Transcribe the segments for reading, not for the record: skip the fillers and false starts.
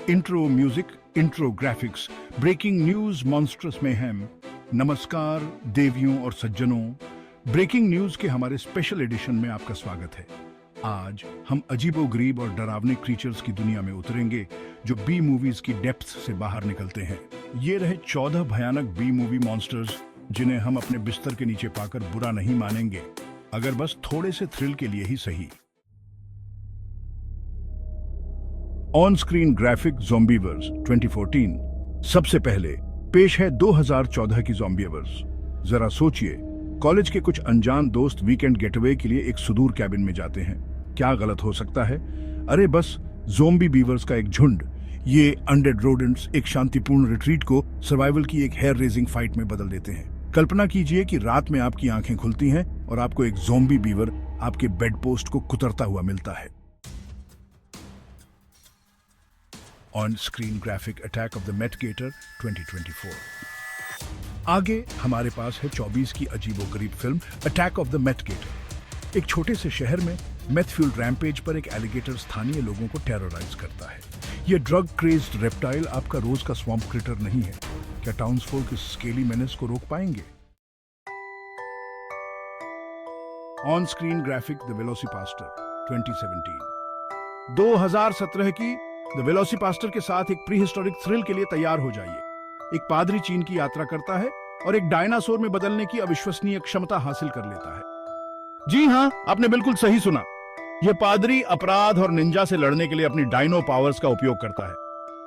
Intro music, intro graphics, breaking news, monstrous mayhem. नमस्कार देवियों और सज्जनों, ब्रेकिंग न्यूज के हमारे स्पेशल एडिशन में आपका स्वागत है। आज हम अजीबोगरीब और डरावने क्रीचर्स की दुनिया में उतरेंगे जो बी मूवीज की डेप्थ से बाहर निकलते हैं। ये रहे 14 भयानक बी मूवी मॉन्स्टर्स जिन्हें हम अपने बिस्तर के नीचे पाकर बुरा नहीं मानेंगे, अगर बस थोड़े से थ्रिल के लिए ही सही। On screen graphic zombieverse 2014। सबसे पहले पेश है 2014 की ज़ॉम्बीवर्स। जरा सोचिए, कॉलेज के कुछ अनजान दोस्त वीकेंड गेटअवे के लिए एक सुदूर कैबिन में जाते हैं। क्या गलत हो सकता है? अरे बस ज़ॉम्बी बीवर्स का एक झुंड। ये अनडेड रोडेंट्स एक शांतिपूर्ण रिट्रीट को सर्वाइवल की एक हेयर रेजिंग फाइट में बदल देते हैं। कल्पना कीजिए कि रात में आपकी आंखें खुलती हैं और आपको एक ज़ॉम्बी बीवर आपके बेड पोस्ट को कुतरता हुआ मिलता है। On screen graphic attack of the meat gator 2024। आगे हमारे पास है 24 की अजीबोगरीब film attack of the meat gator. एक छोटे से शहर में मेथ फ्यूल्ड रैम्पेज पर एक एलिगेटर स्थानीय लोगों को टेरराइज करता है। यह ड्रग क्रेज्ड रेप्टाइल आपका रोज का स्वैम्प क्रिटर नहीं है। क्या टाउन्सफोल्क इस स्केली मेनेस को रोक पाएंगे? On screen graphic the velocipastor 2017। 2017 की द वेलोसिपास्टर के साथ एक प्री हिस्टोरिक थ्रिल के लिए तैयार हो जाइए। एक पादरी चीन की यात्रा करता है और एक डायनासोर में बदलने की अविश्वसनीय क्षमता हासिल कर लेता है। जी हां, आपने बिल्कुल सही सुना। यह पादरी अपराध और निंजा से लड़ने के लिए अपनी डायनो पावर्स का उपयोग करता है।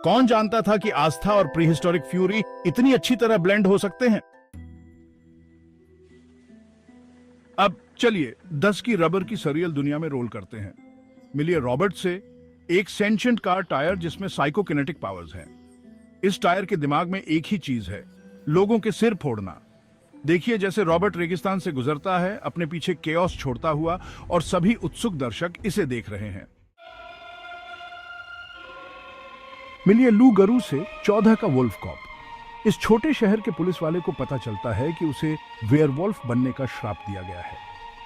कौन जानता था कि आस्था और प्री हिस्टोरिक फ्यूरी इतनी अच्छी तरह ब्लेंड हो सकते हैं। अब चलिए 10 की रबर की सरियल दुनिया में रोल करते हैं। मिलिए रॉबर्ट से एक सेंशिएंट कार टायर जिसमें साइकोकिनेटिक पावर्स हैं। इस टायर के दिमाग में एक ही चीज है, लोगों के सिर फोड़ना। देखिए जैसे रॉबर्ट रेगिस्तान से गुजरता है, अपने पीछे केओस छोड़ता हुआ, और सभी उत्सुक दर्शक इसे देख रहे हैं। मिलिए लू गरू से 14 का वुल्फ कॉप। इस छोटे शहर के पुलिस वाले को पता चलता है कि उसे वेयरवॉल्फ बनने का श्राप दिया गया है।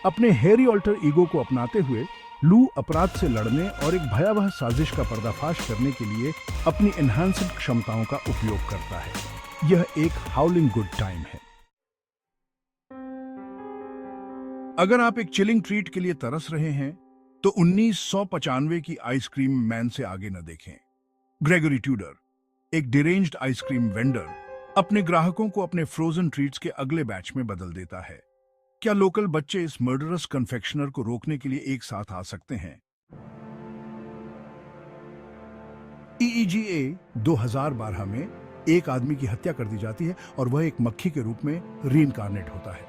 अपने हेरी ऑल्टर ईगो को अपनाते हुए लू अपराध से लड़ने और एक भयावह साजिश का पर्दाफाश करने के लिए अपनी एनहांस्ड क्षमताओं का उपयोग करता है। यह एक हाउलिंग गुड टाइम है। अगर आप एक चिलिंग ट्रीट के लिए तरस रहे हैं तो 1995 की आइसक्रीम मैन से आगे न देखें। ग्रेगरी ट्यूडर, एक डिरेंज्ड आइसक्रीम वेंडर, अपने ग्राहकों को अपने फ्रोजन ट्रीट्स के अगले बैच में बदल देता है। क्या लोकल बच्चे इस मर्डरस कन्फेक्शनर को रोकने के लिए एक साथ आ सकते हैं? EEGA 2012 में एक आदमी की हत्या कर दी जाती है और वह एक मक्खी के रूप में रीइंकार्नेट होता है।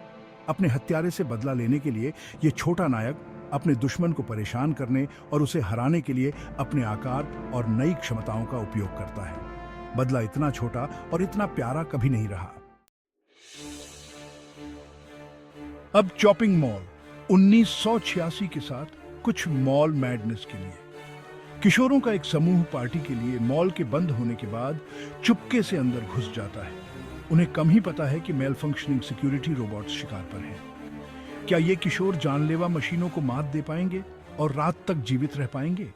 अपने हत्यारे से बदला लेने के लिए यह छोटा नायक अपने दुश्मन को परेशान करने और उसे हराने के लिए अपने आकार और नई क्षमताओं का उपयोग करता है। बदला इतना छोटा और इतना प्यारा कभी नहीं रहा। अब चॉपिंग मॉल 1986 के साथ कुछ मॉल मैडनेस के लिए। किशोरों का एक समूह पार्टी के लिए मॉल के बंद होने के बाद चुपके से अंदर घुस जाता है। उन्हें कम ही पता है कि मेल फंक्शनिंग सिक्योरिटी रोबोट्स शिकार पर हैं। क्या ये किशोर जानलेवा मशीनों को मात दे पाएंगे और रात तक जीवित रह पाएंगे?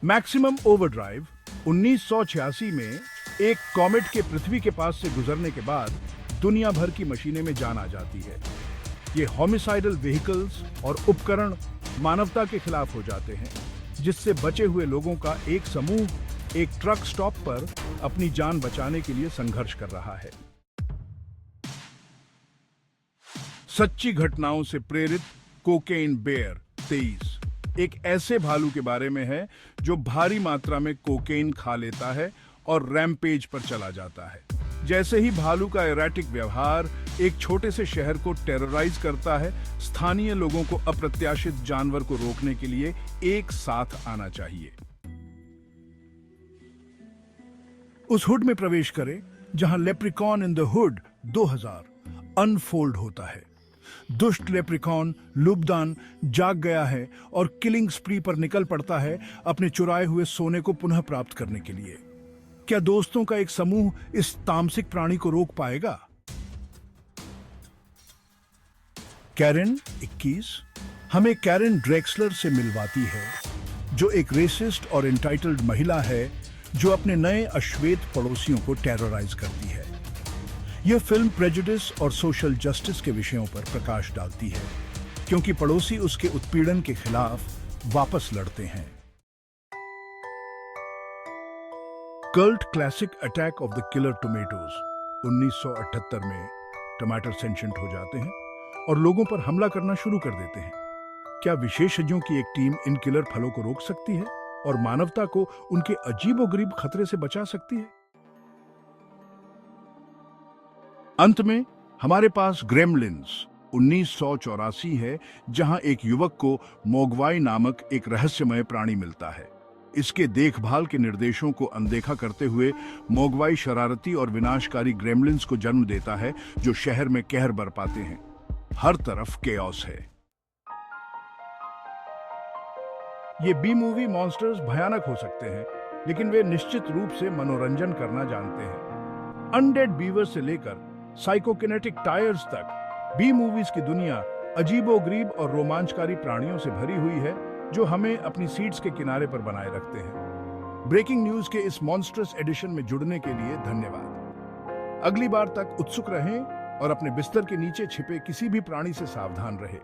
मैक्सिमम ओवरड्राइव 1986 में एक कॉमेट के पृथ्वी के पास से गुजरने के बाद दुनिया भर की मशीनें में जान आ जाती है। ये होमिसाइडल व्हीकल्स और उपकरण मानवता के खिलाफ हो जाते हैं, जिससे बचे हुए लोगों का एक समूह एक ट्रक स्टॉप पर अपनी जान बचाने के लिए संघर्ष कर रहा है। सच्ची घटनाओं से प्रेरित कोकेन बेयर 23 एक ऐसे भालू के बारे में है जो भारी मात्रा में कोकेन खा लेता है और रैम्पेज पर चला जाता है। जैसे ही भालू का एराटिक व्यवहार एक छोटे से शहर को टेरराइज करता है, स्थानीय लोगों को अप्रत्याशित जानवर को रोकने के लिए एक साथ आना चाहिए। उस हुड में प्रवेश करें जहां लेप्रिकॉन इन द हुड 2000 अनफोल्ड होता है। दुष्ट लेप्रिकॉन लुब्दान जाग गया है और किलिंग स्प्री पर निकल पड़ता है अपने चुराए हुए सोने को पुनः प्राप्त करने के लिए। क्या दोस्तों का एक समूह इस तामसिक प्राणी को रोक पाएगा? कैरेन 21 हमें कैरेन ड्रेक्सलर से मिलवाती है, जो एक रेसिस्ट और एंटाइटल्ड महिला है जो अपने नए अश्वेत पड़ोसियों को टेरराइज करती है। यह फिल्म प्रेजुडिस और सोशल जस्टिस के विषयों पर प्रकाश डालती है, क्योंकि पड़ोसी उसके उत्पीड़न के खिलाफ वापस लड़ते हैं। Cult classic attack of the killer tomatoes 1978 में टमाटर सेंशेंट हो जाते हैं और लोगों पर हमला करना शुरू कर देते हैं। क्या विशेषज्ञों की एक टीम इन किलर फलों को रोक सकती है और मानवता को उनके अजीबोगरीब खतरे से बचा सकती है? अंत में हमारे पास ग्रेमलिन्स 1984 है, जहां एक युवक को मोगवाई नामक एक रहस्यमय प्राणी मिलता है। इसके देखभाल के निर्देशों को अनदेखा करते हुए मोगवाई शरारती और विनाशकारी ग्रेमलिन्स को जन्म देता है, जो शहर में कहर बरपाते हैं। हर तरफ केओस है। ये बी मूवी मॉन्स्टर्स भयानक हो सकते हैं, लेकिन वे निश्चित रूप से मनोरंजन करना जानते हैं। अनडेड बीवर से लेकर साइकोकिनेटिक टायर्स तक बी मूवीज की दुनिया अजीबोगरीब और रोमांचकारी प्राणियों से भरी हुई है, जो हमें अपनी सीट्स के किनारे पर बनाए रखते हैं। ब्रेकिंग न्यूज के इस मॉन्स्टर्स एडिशन में जुड़ने के लिए धन्यवाद। अगली बार तक उत्सुक रहें और अपने बिस्तर के नीचे छिपे किसी भी प्राणी से सावधान रहें।